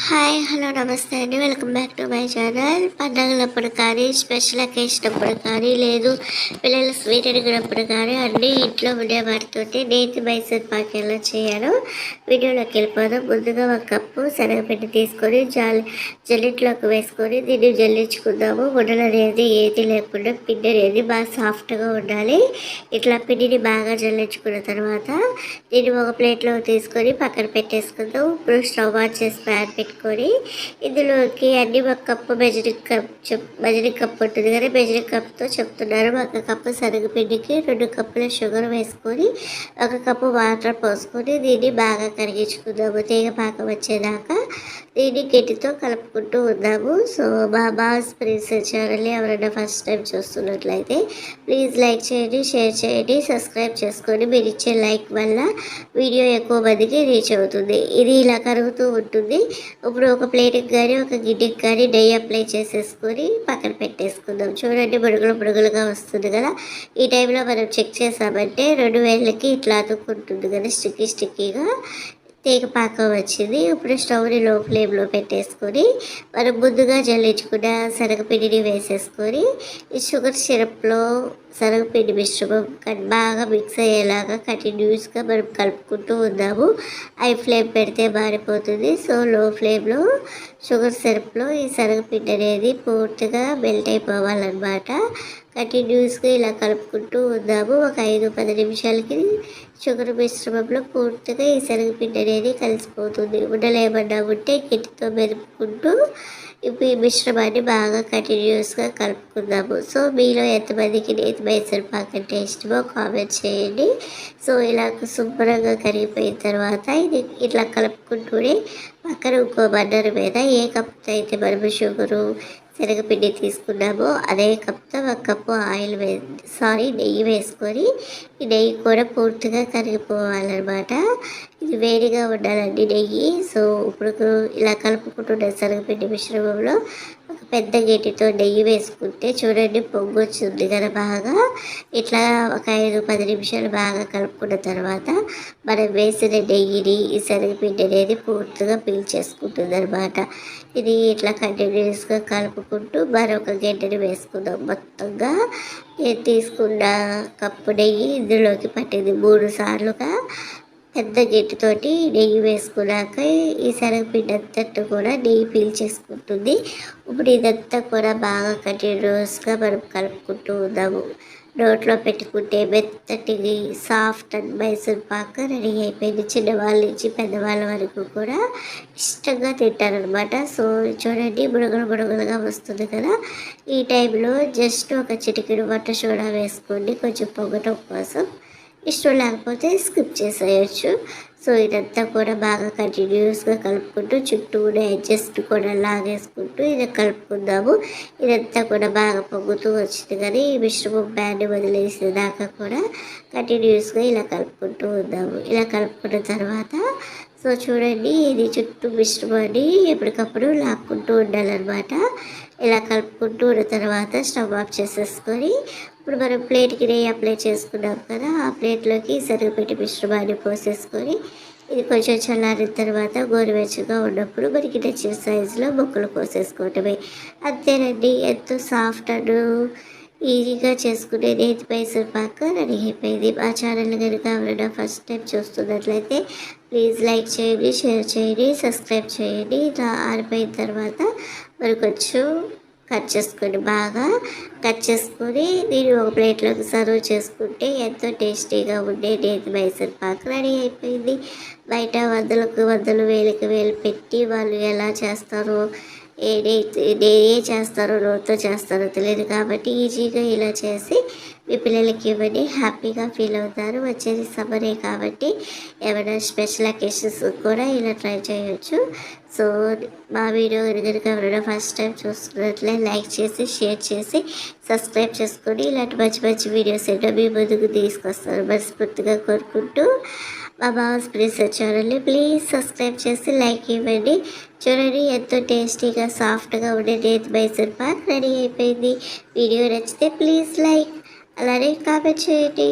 Hi hello నమస్తే అండి. Welcome back to my channel. పండగలప్పుడు కానీ, స్పెషల్ అకేషనప్పుడు కానీ, లేదు పిల్లలు స్వీట్ అడిగినప్పుడు కానీ అన్నీ ఇంట్లో ఉండే వాటితోటి నేతి మైసూర్ పాక్ ఎలా చేయాలో వీడియోలోకి వెళ్ళిపోదాం. ముందుగా ఒక కప్పు శనగపిండి తీసుకొని జల్లిట్లోకి వేసుకొని దీన్ని జల్లించుకుందాము. ఉండలు అనేది ఏది లేకుండా పిండి అనేది బాగా సాఫ్ట్గా ఉండాలి. ఇట్లా పిండిని బాగా జల్లించుకున్న తర్వాత దీన్ని ఒక ప్లేట్లో తీసుకొని పక్కన పెట్టేసుకుందాం. ఇప్పుడు స్టవ్ ఆన్ చేసి ప్యాన్ పెట్టుకొని ఇందులోకి అన్ని ఒక కప్పు మెజరింగ్ కప్ ఉంటుంది కానీ మెజరింగ్ కప్తో చెప్తున్నారు. ఒక కప్పు శనగపిండికి 2 కప్పుల షుగర్ వేసుకొని 1 కప్పు వాటర్ పోసుకొని దీన్ని బాగా కరిగించుకుందాము. తీగ పాకం వచ్చేదాకా దీన్ని గట్టితో కలుపుకుంటూ ఉందాము. సో మా బాస్ ప్రిన్స్ ఛానల్ ఎవరైనా ఫస్ట్ టైం చూస్తున్నట్లయితే ప్లీజ్ లైక్ చేయండి, షేర్ చేయండి, సబ్స్క్రైబ్ చేసుకొని మీరు ఇచ్చే లైక్ వల్ల వీడియో ఎక్కువ మందికి రీచ్ అవుతుంది. ఇది ఇలా కరుగుతూ ఉంటుంది. ఇప్పుడు ఒక ప్లేట్కి కానీ ఒక గిన్నెకి కానీ నెయ్యి అప్లై చేసేసుకొని పక్కన పెట్టేసుకుందాం. చూడండి బుడగలుగా వస్తుంది కదా. ఈ టైంలో మనం చెక్ చేసామంటే 2 వేళ్ళకి ఇట్లా అతుక్కుంటుంది కదా, స్టిక్కీగా తీగ పాకం వచ్చింది. ఇప్పుడు స్టవ్ని లో ఫ్లేమ్లో పెట్టేసుకొని మనం ముందుగా జల్లించుకున్న శనగపిండిని వేసేసుకొని ఈ షుగర్ సిరప్లో శనగపిండి మిశ్రమం బాగా మిక్స్ అయ్యేలాగా కంటిన్యూస్గా మనం కలుపుకుంటూ ఉందాము. హై ఫ్లేమ్ పెడితే మారిపోతుంది. సో లో ఫ్లేమ్లో షుగర్ సిరప్లో ఈ శనగపిండి అనేది పూర్తిగా మెల్ట్ అయిపోవాలన్నమాట. కంటిన్యూస్గా ఇలా కలుపుకుంటూ ఉందాము. ఒక 5-10 నిమిషాలకి షుగర్ మిశ్రమంలో పూర్తిగా ఈ శనగపిండి అనేది కలిసిపోతుంది. ఉండలు ఏమన్నా ఉంటే గిన్నెతో మెరుపుకుంటూ ఇప్పుడు ఈ మిశ్రమాన్ని బాగా కంటిన్యూస్గా కలుపుకుందాము. సో మీలో ఎంతమందికి నేతి మైసూర్ పాక్ అంటే ఇష్టమో కామెంట్ చేయండి. సో ఇలా శుభ్రంగా కరిగిపోయిన తర్వాత ఇది ఇట్లా కలుపుకుంటూనే పక్కన ఇంకో బర్నర్ మీద ఏ కప్తో అయితే మనము షుగరు శనగపిండి తీసుకున్నామో అదే కప్తో 1 కప్పు నెయ్యి వేసుకొని ఈ నెయ్యి కూడా పూర్తిగా కరిగిపోవాలన్నమాట. ఇది వేడిగా ఉండాలండి నెయ్యి. సో ఇప్పుడు ఇలా కలుపుకుంటున్న శనగపిండి మిశ్రమంలో ఒక పెద్ద గేటితో నెయ్యి వేసుకుంటే చూడండి పొంగు వచ్చింది కదా బాగా. ఇట్లా ఒక 5-10 నిమిషాలు బాగా కలుపుకున్న తర్వాత మనం వేసిన నెయ్యిని ఈ శనగపిండి అనేది పూర్తిగా పీల్చేసుకుంటుంది అనమాట. ఇది ఇట్లా కంటిన్యూస్గా కలుపుకుంటూ మరొక గంటని వేసుకుందాం. మొత్తంగా తీసుకున్న కప్పు నెయ్యి ఇందులోకి పట్టింది 3 సార్లుగా పెద్ద గట్టితోటి నెయ్యి వేసుకున్నాక ఈ శనగపిండి అంతట్టు కూడా నెయ్యి పీల్చేసుకుంటుంది. ఇప్పుడు ఇదంతా కూడా బాగా కంటిన్యూస్గా మనం కలుపుకుంటూ ఉందాము. నోట్లో పెట్టుకుంటే మెత్తటి soft and Mysore Pak ready అయిపోయింది. చిన్నవాళ్ళ నుంచి పెద్దవాళ్ళ వరకు కూడా ఇష్టంగా తింటారనమాట. సో చూడండి బుడగలుగా వస్తుంది కదా. ఈ టైంలో జస్ట్ ఒక చిటికెడు వంట సోడా వేసుకోండి కొంచెం పొగటం కోసం. ఇష్టం లేకపోతే స్కిప్ చేసేయచ్చు. సో ఇదంతా కూడా బాగా కంటిన్యూస్గా కలుపుకుంటూ చుట్టూ అడ్జస్ట్ కూడా లాగేసుకుంటూ ఇది కలుపుకుందాము. ఇదంతా కూడా బాగా పొంగుతూ వచ్చింది కానీ ఈ మిశ్రమం బ్యాండ్ వదిలేసిన దాకా కూడా కంటిన్యూస్గా ఇలా కలుపుకుంటూ ఉందాము. ఇలా కలుపుకున్న తర్వాత సో చూడండి ఇది చుట్టూ మిశ్రమాన్ని ఎప్పటికప్పుడు లాక్కుంటూ ఉండాలన్నమాట. ఇలా కలుపుకుంటూ ఉన్న తర్వాత స్టవ్ ఆఫ్ చేసేసుకొని ఇప్పుడు మనం ప్లేట్కి నెయ్యి అప్లై చేసుకున్నాం కదా, ఆ ప్లేట్లోకి శనగపిండి మిశ్రమాన్ని పోసేసుకొని ఇది కొంచెం చల్లారిన తర్వాత గోరువెచ్చగా ఉన్నప్పుడు మనకి నచ్చిన సైజులో ముక్కలు కోసేసుకోవటమే. అంతేనండి, ఎంతో సాఫ్ట్ అండ్ ఈజీగా చేసుకునే నేతి మైసూర్ పాక్ రెడీ అయిపోయింది. మా ఛానల్ కనుక ఎవరైనా ఫస్ట్ టైం చూస్తున్నట్లయితే ప్లీజ్ లైక్ చేయండి, షేర్ చేయండి, సబ్స్క్రైబ్ చేయండి. ఇలా ఆరిపోయిన తర్వాత మరి కొంచెం బాగా కట్ చేసుకొని దీన్ని ఒక ప్లేట్లోకి సర్వ్ చేసుకుంటే ఎంతో టేస్టీగా ఉండే నేతి మైసూర్ పాక్ రెడీ అయిపోయింది. బయట వందలు వేలు పెట్టి వాళ్ళు ఎలా చేస్తారో ఏ చేస్తారో నోట్తో చేస్తారో తెలియదు కాబట్టి ఈజీగా ఇలా చేసి మీ పిల్లలకి ఇవ్వండి, హ్యాపీగా ఫీల్ అవుతారు. వచ్చేది సమ్మరే కాబట్టి ఏమైనా స్పెషల్ అకేషన్స్ కూడా ఇలా ట్రై చేయొచ్చు. సో మా వీడియో కనుక ఎవరైనా ఫస్ట్ టైం చూస్తున్నట్లే లైక్ చేసి షేర్ చేసి సబ్స్క్రైబ్ చేసుకొని ఇలాంటి మంచి వీడియోస్ ఏంటో మీ ముందుకు తీసుకొస్తారు మనస్ఫూర్తిగా కోరుకుంటూ మా బాస్ ప్లీజ్ ఛానల్ని ప్లీజ్ సబ్స్క్రైబ్ చేసి లైక్ ఇవ్వండి. చూడండి ఎంతో టేస్టీగా సాఫ్ట్గా ఉండే నేతి మైసూర్ పాక్ రెడీ అయిపోయింది. వీడియో నచ్చితే ప్లీజ్ లైక్ అలానే కామెంట్ చేయండి.